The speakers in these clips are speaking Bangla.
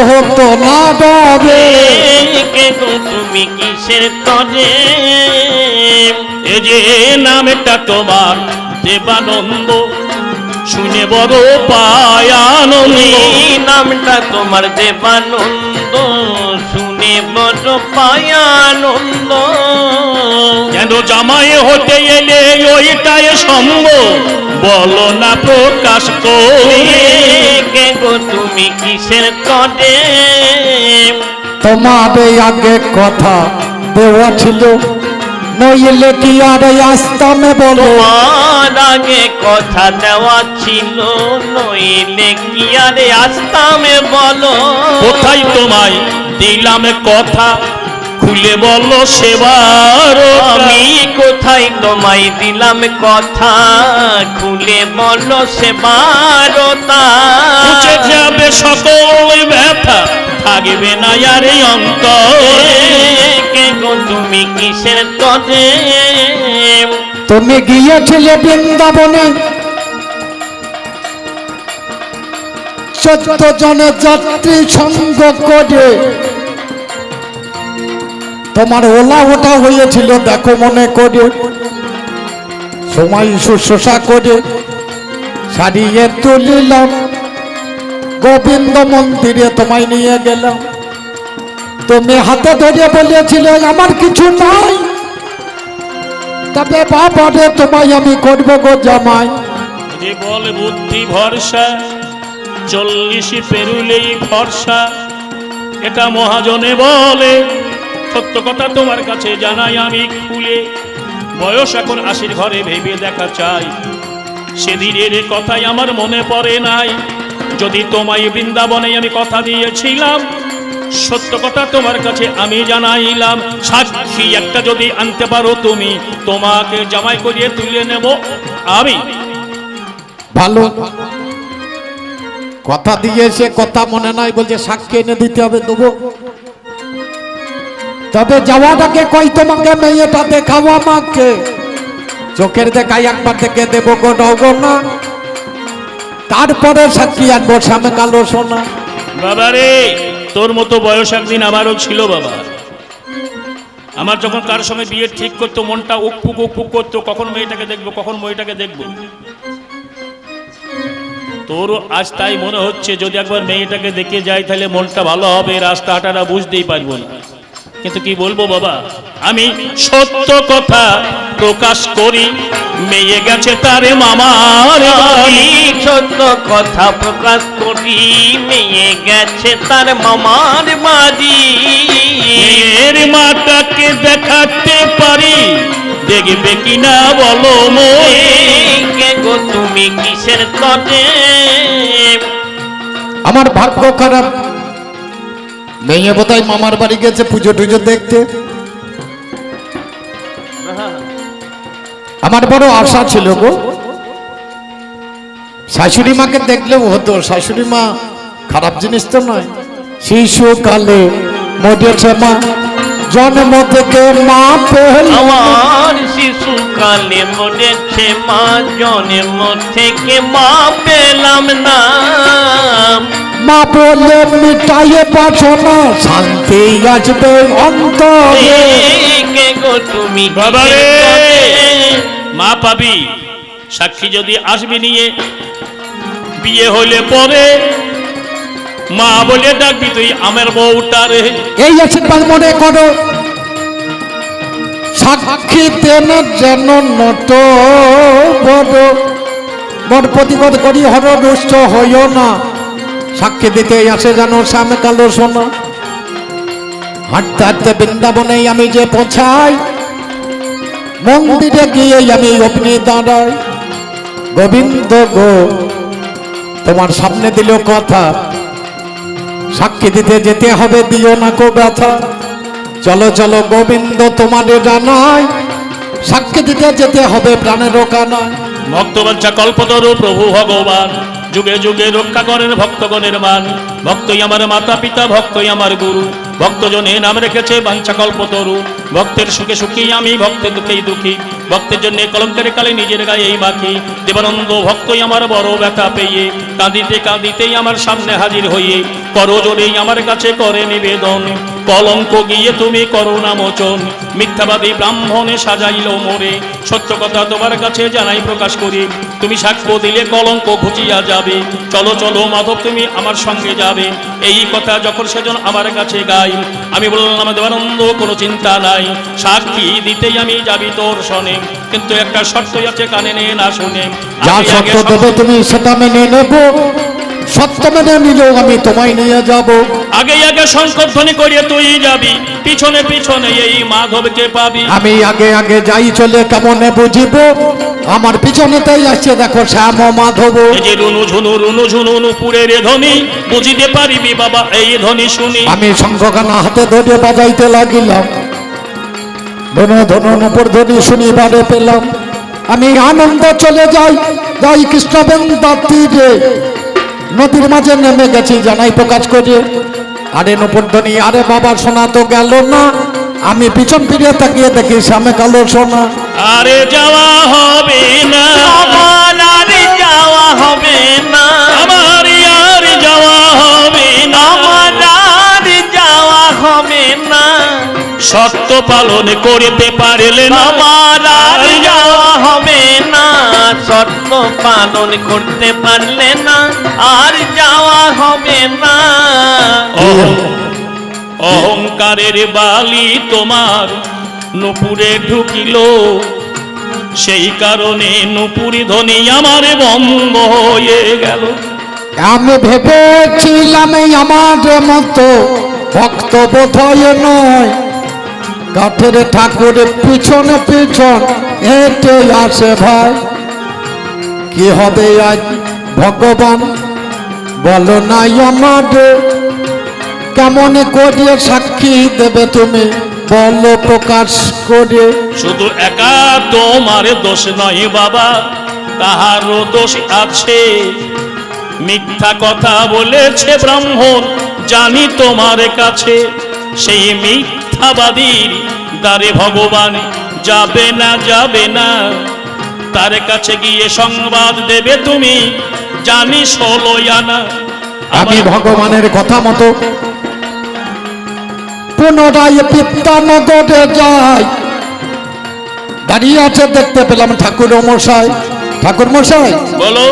হতো না ডরে কে গো তুমি কিসের তরে এ যে নামটা তোমার দেবানন্দ, শুনে বড় পায় আনন্দ। এই নামটা তোমার দেবানন্দ, শুনে বড় পায় আনন্দ। কেন জামাই হতে এলে ওইটাই সঙ্গ, বলো না প্রকাশ করে। কে গো তুমি কিসের তরে তোমার আগে কথা দেওয়া ছিল, নইলে কি আর আসতাম বলো। তোমার আগে কথা দেওয়া ছিল, নইলে কি আর আসতাম বলো। কোথায় তোমায় দিলাম কথা, খুলে বলো সেবার। আমি কোথায় তোমায় দিলাম কথা, খুলে বলো সেবারতা। মুছে যাবে সকল ব্যথা, থাকবে না আর এই অন্তরে। কে গো তুমি কিসের তরে তুমি গিয়েছিলে বৃন্দাবনে, 14 জনের যাত্রী সঙ্গ করে। তোমার ওলা ওটা হয়েছিল দেখো মনে করে, সময় শুশ্রূষা করে সারিয়ে তুলিলাম, গোবিন্দ মন্দিরে তোমায় নিয়ে গেলাম। তুমি হাতে ধরে বলেছিলে আমার কিছু নাই, তবে বাবারে তোমায় আমি করবো গো জামাই। যে বলে বুদ্ধি ভরসা, 40 পেরুলেই ভরসা, এটা মহাজনে বলে। সত্য কথা তোমার কাছে জানাই আমি খুলে, বয়স এখন 80 ঘরে ভেবে দেখা চাই। সেদিনের কথাই আমার মনে পড়ে নাই, যদি তোমায় বৃন্দাবনে আমি কথা দিয়েছিলাম, সত্য কথা তোমার কাছে আমি জানাইলাম। সাক্ষী একটা যদি আনতে পারো তুমি, তোমাকে জামাই করিয়ে তুলে নেব আমি। ভালো কথা দিয়েছে, কথা মনে নাই বলছে সাক্ষী এনে দিতে হবে দেবো। তবে যাওয়ার আগে কই তোমাকে মেয়েটা দেখাবো আমাকে, চোখের দেখাই একবার থেকে দেবো গো ডগো না, তারপরে সাক্ষী আনবো সামনে কালো সোনা। বাবারে তোর মতো বয়স একদিন আমারও ছিল বাবা। আমার যখন কার সঙ্গে বিয়ে ঠিক করতো, মনটা উকপুক উকপুক করতো, কখন মেয়েটাকে দেখবো, কখন মেয়েটাকে দেখবো। তোর আজ তাই মনে হচ্ছে যদি একবার মেয়েটাকে দেখে যাই তাহলে মনটা ভালো হবে, রাস্তা হাঁটাটা বুঝতেই পারবো না। কিন্তু কি বলবো বাবা, আমি সত্য কথা প্রকাশ করি, মেয়ে গেছে তার মামার বাড়ি। সত্য কথা প্রকাশ করি, মেয়ে গেছে তার মামার বাড়ি। মেয়ের মাটাকে দেখাতে পারি, দেখবে কিনা বলো মই। কে গো তুমি কিসের তরে আমার ভাগ্য খারাপ, মেয়ে বোধহয় মামার বাড়ি গেছে পুজো টুজো দেখতে। আমার বড় আশা ছিল গো, শাশুড়ি মাকে দেখলেও হতো, শাশুড়ি মা খারাপ জিনিস তো নয়। শিশুকালে মরেছে মা, জন্ম থেকে মা পেল। আমার শিশুকালে মরেছে মা, জন্ম থেকে মা পেলাম না। মা বলে মিটাইয়ে বাসনা, শান্তি আসবে অন্তরে। কে গো তুমি বাবারে কিসের তরে? মা পাবি, সাক্ষী যদি আসবি নিয়ে, বিয়ে হলে পরে মা বলে ডাকবি তুই আমার বউটারে। এই আশীর্বাদ মনে করো, সাক্ষী দেন যেন নট বড়, বড় প্রতিবাদ করি হর রুষ্ট হইও না, সাক্ষী দিতে আসে যেন সামনে কালো সোনা। হাঁটতে হাঁটতে বৃন্দাবনে আমি যে পৌঁছাই, মন্দিরে গিয়ে আমি অগ্নি দাঁড়াই। গোবিন্দ গো তোমার সামনে দিল কথা, সাক্ষী দিতে যেতে হবে, দিও না কো ব্যথা। চলো চলো গোবিন্দ তোমাদের জানাই, সাক্ষী দিতে যেতে হবে প্রাণের কানায়। ভক্তবাঞ্ছা কল্পতরু প্রভু ভগবান, যুগে যুগে রক্ষা করেন ভক্তগণের মান। ভক্তই আমার মাতা পিতা, ভক্তই আমার গুরু, ভক্তজনে নাম রেখেছে বাঞ্ছা কল্পতরু। ভক্তের সুখে সুখী আমি, ভক্তের দুঃখেই দুঃখী, ভক্তের জন্য কলঙ্কের কালে নিজের গায়ে এই বাকি। দেবানন্দ ভক্তই আমার বড় ব্যথা পেয়ে কাঁদিতে কাঁদিতেই আমার সামনে হাজির হয়ে করজোড়েই আমার কাছে করে নিবেদন, কলঙ্ক গিয়ে তুমি করুণা মোচন। মিথ্যাবাদী ব্রাহ্মণে সাজাইল মোরে, সত্য কথা তোমার কাছে জানাই প্রকাশ করি। তুমি সাক্ষ্য দিলে কলঙ্ক ঘুচিয়া যাবে, চলো চলো মাধব তুমি আমার সঙ্গে যাবে। এই কথা যখন সেজন আমার কাছে গাই, আমি বললাম দেবানন্দ কোনো চিন্তা নাই, সাক্ষী দিতেই আমি যাবি তোর শোনে, কিন্তু একটা শর্ত আছে কানে নে না শুনে। যা আমি আগে সত্য দেবে তুমি সেটা মেনে নেব, সত্য মেনে নিলেও আমি তোমায় নিয়ে যাব। আগে আগে সংকর্ধনী করিয়ে তুই যাবি, পিছনে পিছনে এই মাধবকে পাবি। আমি আগে আগে যাই চলে কেমনে বুঝিব, আমার পিছনেতেই আসছে দেখো শ্যাম ও মাধব। এই যে রুনু ঝুনু নুপুরের ধ্বনি, বুঝিতে পারিবি বাবা এই ধ্বনি শুনি। আমি শঙ্খখানা হাতে ধরে বাজাইতে লাগিলাম, ধনু ধনু নুপুর ধ্বনি শুনিবারে পেলাম। আমি আনন্দ চলে যাই, যাই কৃষ্ণবেন্দার তীরে, নদীর মাঝে নেমে গেছি জানাই প্রকাশ করে। আরে নুপুর ধ্বনি, আরে বাবা শোনা তো গেল না, আমি পিছন ফিরে তাকিয়ে দেখি সামনে কালো সোনা। আরে যাওয়া হবে না, আমার আর যাওয়া হবে না, আমার আর যাওয়া হবে না, আমার আর যাওয়া হবে না, সত্য পালন করিতে পারলে না, আমার আর যাওয়া হবে না, সত্য পালন করতে পারলে না, আর যাওয়া হবে না। অহংকারের বালি তোমার নুপুরে ঢুকিল, সেই কারণে নুপুরি ধ্বনি আমার বন্ধ হয়ে গেল। আমি ভেবেছিলাম এই আমার মতো ভক্ত বোধহয় নয়, কাঠের ঠাকুরের পিছনে পিছন হেঁটে আসে ভাই। কি হবে আজ ভগবান বলো নাই আমাদের, কেমন করে সাক্ষী দেবে তুমি বলো প্রকাশ করে। শুধু একা তোমার দোষ নয় বাবা, তাহারও দোষ আছে। মিথ্যা কথা বলেছে ব্রাহ্মণ জানি তোমার কাছে, সেই মিথ্যাবাদীর দ্বারে ভগবান যাবে না যাবে না। তার কাছে গিয়ে সংবাদ দেবে তুমি জানি ষোলো আনা। আমি ভগবানের কথা মতো পুনরায় পিত্তানগরে যাই, দাঁড়িয়ে আছে দেখতে পেলাম ঠাকুর মশাই। ঠাকুর মশাই বলো,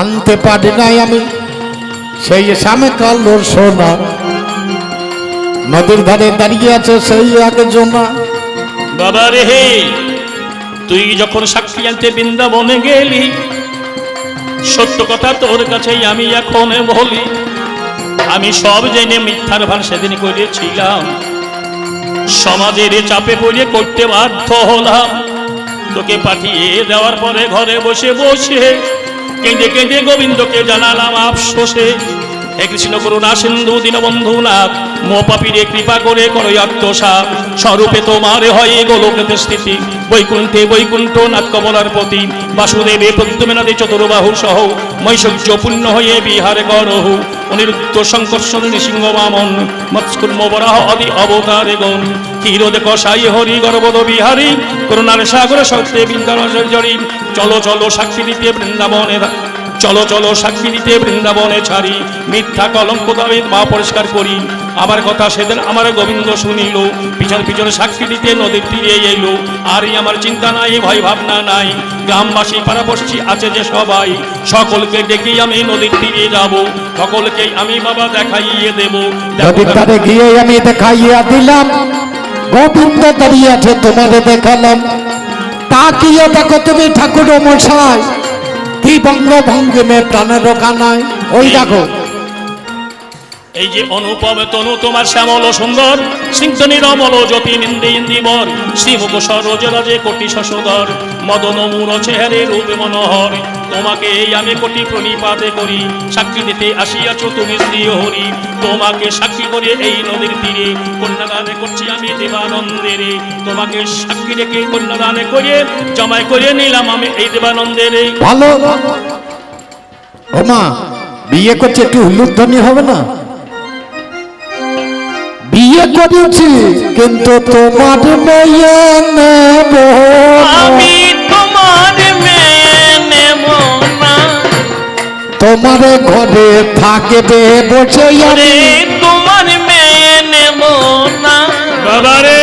আনতে পারি নাই আমি সেই সামনে কালো সোনা, নদীর ধারে দাঁড়িয়ে আছে সেই একজনা। বাবা রে হে, তুই যখন সাক্ষী আনতে বৃন্দাবনে গেলি, সত্য কথা তোর কাছেই আমি এখন বলি। আমি সব জেনে মিথ্যার ভান সেদিন করেছিলাম, সমাজের চাপে পড়ে করতে বাধ্য হলাম। তোকে পাঠিয়ে দেওয়ার পরে ঘরে বসে বসে কেঁদে কেঁদে গোবিন্দকে জানালাম আফসোসে, হে কৃষ্ণ করুণা সিন্ধু দীনবন্ধু নাথ, মো পাপীরে কৃপা করে করো আত্মসাৎ। স্বরূপে তোমার হয় গোলকেতে স্থিতি, বৈকুণ্ঠে বৈকুণ্ঠ নাথ কমলার প্রতি। বাসুদেবে প্রদ্যুম্নাদে চতুর্বাহু সহ মৈশ্বর্য পূর্ণ হয়ে বিহার করহু। অনিরুদ্ধ সংকর্ষণ নৃসিংহ বামন, মৎস্কুর্ম বরাহ আদি অবতারে গণ। ক্ষীরোদে কষাই হরি গর্বদ বিহারী, করুণার সাগর সত্যে বৃন্দাবনের জড়ি। চলো চলো সাক্ষী দিতে বৃন্দাবনে, চলো চলো সাক্ষী দিতে বৃন্দাবনে ছাড়ি। মিথ্যা কলঙ্ক দাবি মা পরিষ্কার করি। আমার কথা সেদিন আমার গোবিন্দ শুনিল, পিছন পিছনে সাক্ষী দিতে নদীর তীরে এলো। আর আমার চিন্তা নাই ভয় ভাবনা নাই, গ্রামবাসী পাড়াপড়শি আছে যে সবাই, সকলকে ডেকে আমি নদীর তীরে যাব, সকলকে আমি বাবা দেখাইয়ে দেব। নদীর ধারে গিয়ে আমি দেখাইয়া দিলাম, গোবিন্দ দাঁড়িয়ে আছে তোমারে দেখালাম। তাকিয়ে দেখো তুমি ঠাকুর মশাই, কি বঙ্গ ভঙ্গিমে প্রাণের রোকানায়। ওই দেখো এই যে অনুপম তনু তোমার শ্যামল সুন্দর, সিংহ নিরমল জ্যোতি নিন্দে ইন্দিবর। শ্রীমুখ সরোজ রাজে কোটি শশধর, মদন মূর চেহারে রূপে মনোহর। তোমাকে এই আমি কোটি প্রণিপাতে করি, সাক্ষী দিতে আসিয়াছ তুমি শ্রী হরি। তোমাকে সাক্ষী করে এই নদীর তীরে কন্যাদানে করছি আমি দেবানন্দের। তোমাকে সাক্ষী রেখে কন্যাদানে করে জমায় করে নিলাম আমি এই দেবানন্দের। ভালো ওমা, বিয়ে করছে একটু হুল্লুধ্বনি হবে না? বিয়ে করেছি কিন্তু তোমার মেয়ে নেব না। আমি তোমার মেয়ে নেব না। তোমার ঘরে থাকবে বসে ওরে আমি তোমার মেয়ে নেব না। বাবারে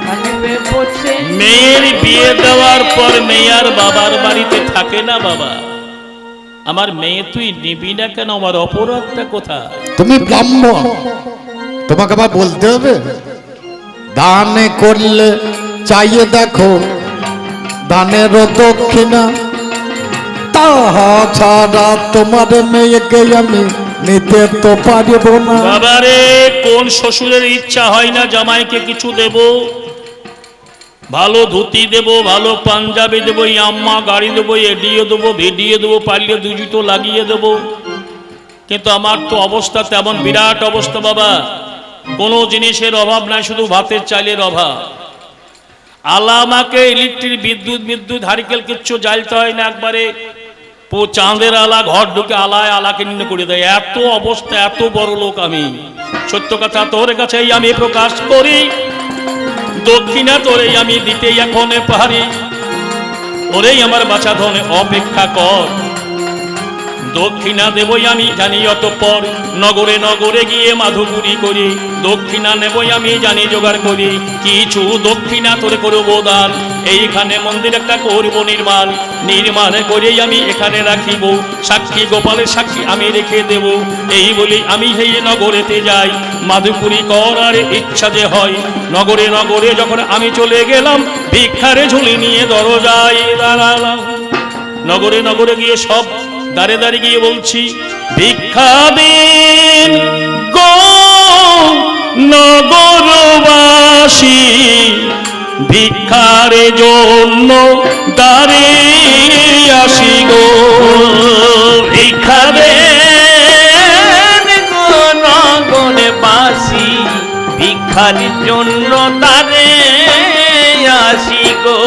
থাকবে বসে। মেয়ের বিয়ে দেওয়ার পর মেয়ার বাবার বাড়িতে থাকে না বাবা। আমার মেয়ে তুই নিবি না কেন? আমার অপরাধটা কোথায়? তুমি ব্রাহ্মণ, তোমাকে আবার বলতে হবে? দান করলে চাইয়ে দেখো দানেরও দক্ষিণা, তাছাড়া তোমার মেয়েকে আমি নিতে তো পারব না। বাবারে কোন শ্বশুরের ইচ্ছা হয় না জামাইকে কিছু দেব? ভালো ধুতি দেব, ভালো পাঞ্জাবি দেবো, ইয়াম্মা গাড়ি দেবো, এডিয়ে দেবো, ভিডিয়ে দেবো, পারলে দু জুতো লাগিয়ে দেবো। কিন্তু আমার তো অবস্থা তেমন বিরাট অবস্থা বাবা। কোনো জিনিসের অভাব নাই, শুধু ভাতের চালের অভাব। আলা আমাকে ইলেকট্রিক বিদ্যুৎ হারিকেল কিচ্ছু জ্বালতে হয় না, একবারে চাঁদের আলা ঘর ঢুকে আলায় আলাকে নিয়ে করে দেয়। এত অবস্থা, এত বড় লোক আমি। সত্য কথা তোর কাছেই আমি প্রকাশ করি, দক্ষিণা তোরেই আমি দিতে এখন পারি। ওরেই আমার বাছা ধনে অপেক্ষা কর, দক্ষিণা দেবই আমি জানি অতঃপর। নগরে নগরে গিয়ে মাধুপুরি করি, দক্ষিণা নেবই আমি জানি জোগাড় করি। কিছু দক্ষিণা তোরে করবো দান, এইখানে মন্দির একটা করব নির্মাণ। নির্মাণ করেই আমি এখানে রাখিব, সাক্ষী গোপালের সাক্ষী আমি রেখে দেব। এই বলি আমি সেই নগরেতে যাই, মাধুপুরি করার ইচ্ছা যে হয়। নগরে নগরে যখন আমি চলে গেলাম, ভিক্ষারে ঝুলি নিয়ে দরজায় দাঁড়ালাম। নগরে নগরে গিয়ে সব দাঁড়ে দাঁড়িয়ে গিয়ে বলছি, ভিক্ষা দিন গো নগরবাসী, ভিক্ষার জন্য দাঁড়িয়ে আসি গো। ভিক্ষা দেন গো নগরবাসী, ভিক্ষার জন্য তারে আসি গো।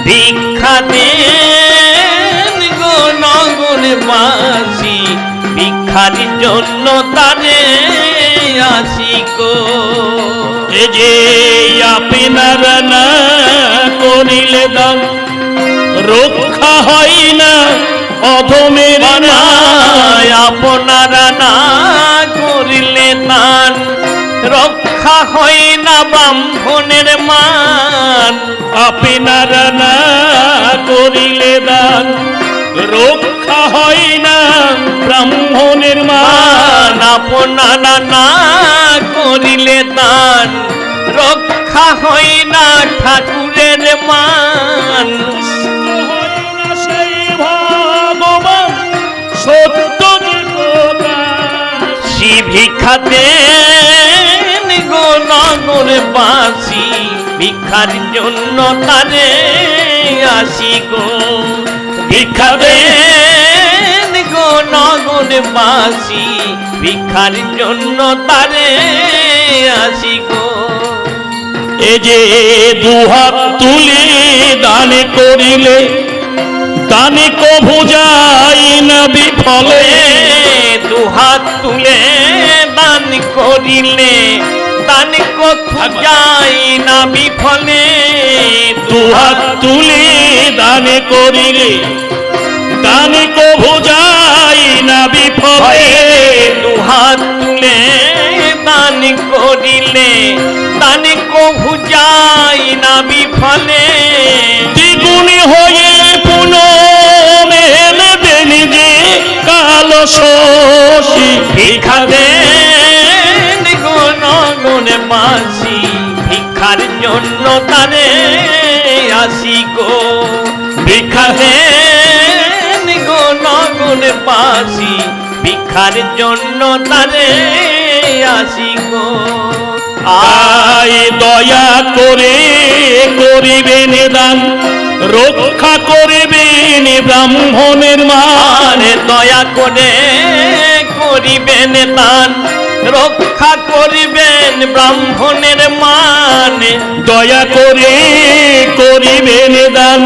ভিক্ষা দেন গো নগরবাসী, ভিক্ষার জন্য তারে আসি গো। এ যে আপনারা না করিলে দান, রক্ষা হয় না অধমের মানায় আপনারা না করিলে দান, রক্ষা হয় না ব্রাহ্মণের মান। আপনারা না করিলে দান, রক্ষা হয় না ব্রাহ্মণের মান। আপনারা না করিলে দান, রক্ষা হয় না ঠাকুরের মান। সেই ভগবান সত্য শ্রী ভিক্ষা দেন গো নগরবাসী, ভিক্ষার জন্য তারে আসি গো। ভিক্ষা দেন গো নগরবাসী, ভিক্ষার জন্য তারে আসি গো। এ যে দুহাত তুলে দান করিলে, দানে কভু যায় না বিফলে। দুহাত তুলে দান করিলে, দান কভু যায় না বিফলে। দুহাত তুলে দান করিলে, দানে কভু যায় না বিফলে। দুহাত তুলে দান করিলে, দান কভু যায় না বিফলে। দ্বিগুণী হয়ে পুনমেলে দেন যে কালো শোষী। ভিক্ষা দেন গো নগরবাসী, ভিক্ষার জন্য তারে আসি গো। ভিক্ষা দেন গো নগরবাসী, ভিক্ষার জন্য তারে আসি গো। আয় দয়া করে করিবেন দান, রক্ষা করবেন ব্রাহ্মণের মান। দয়া করে করিবেন দান, রক্ষা করিবেন ব্রাহ্মণের মান। দয়া করে করিবেন দান,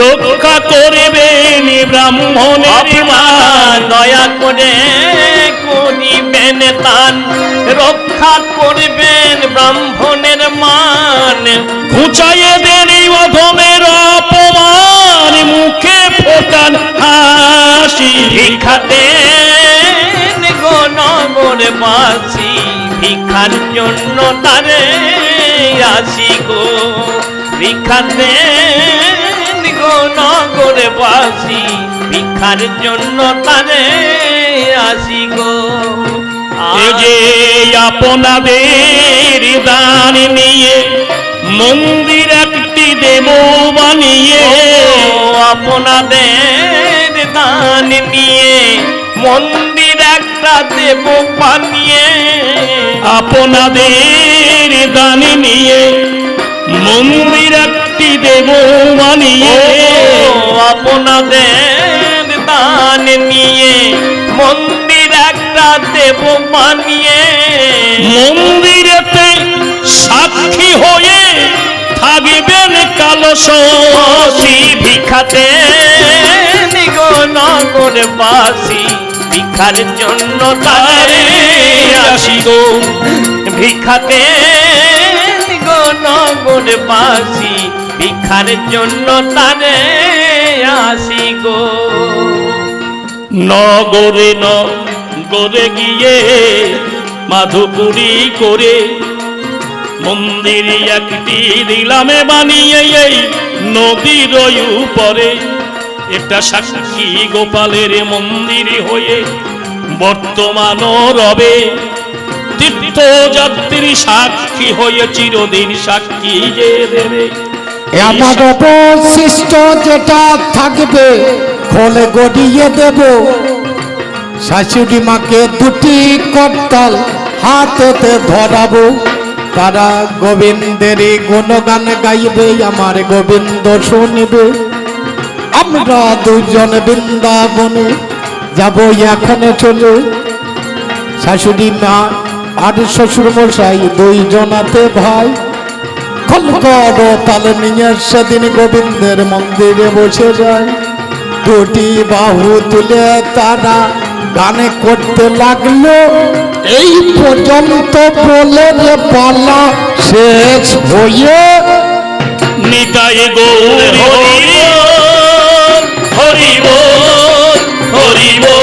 রক্ষা করবেন ব্রাহ্মণের মান। দয়া করে করিবেন দান, রক্ষা করবেন ব্রাহ্মণের মান। ঘুচাইয়ে দেন এই অধমের অপমান, মুখে ফোটান হাসি। ভিক্ষা দেন গো নগরবাসী, ভিক্ষার জন্য তারে আসি গো। ভিক্ষা দেন গো নগরবাসী, ভিক্ষার জন্য তারে আসি গো। এ যে আপনাদের দান নিয়ে মন্দির একটি দেব বানিয়ে, আপনাদের দান নিয়ে মন্দির একটা দেব বানিয়ে, আপনাদের দান নিয়ে মন্দির একটি দেব বানিয়ে, আপনাদের দান নিয়ে মন্দির একটা দেব বানিয়ে, মন্দিরেতে সাক্ষী হয়ে থাকবেন কালসী। ভিক্ষাতে গো নগরবাসী, ভিক্ষার জন্য তারে আসি গো। ভিক্ষাতে গো নগরবাসী, ভিক্ষার জন্য তারে আসি গো। নগরে নগরে গিয়ে মাধুপুরি করে মন্দির একটি দিলামে বানিয়ে এই নদীর উপরে। এটা সাক্ষী গোপালের মন্দির হয়ে বর্তমানও রবে, তীর্থযাত্রী সাক্ষী হয়ে চিরদিন সাক্ষী যে দেবে। আমার অবশিষ্ট যেটা থাকবে খোলে গড়িয়ে দেব। শাশুড়ি মাকে দুটি করতাল হাতেতে ধরাবো, তারা গোবিন্দের গুণগান গাইবে, আমার গোবিন্দ শুনবে। আমরা দুজন বৃন্দাবনে যাব এখন চলে। শাশুড়ি মা আর শ্বশুর মশাই দুইজনাতে ভাই, খলকর তাল নিয়ে সেদিন গোবিন্দের মন্দিরে বসে যায়। দুটি বাহু তুলে তারা গানে করতে লাগলো, এই পর্যন্ত বলে যে পালা শেষ হয়ে নিতাই গৌর হরি বল, হরি বল, হরি বল।